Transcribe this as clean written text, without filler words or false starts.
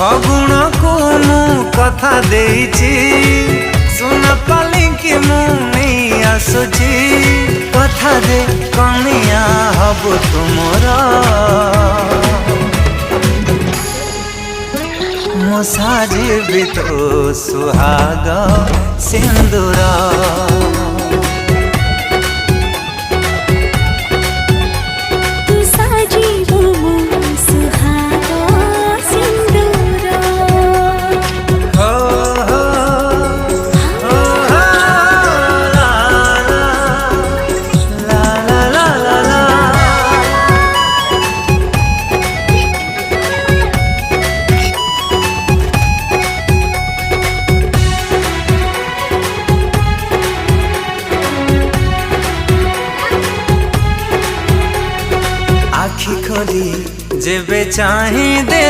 अगुण को मु कथा देइछि सुन पालिकी मु नहीं आसुछि कथा दे कनिया हब तुमर मो साजिबी तो सुहाग सिंदूर आखि खोली जेबे चाहे दे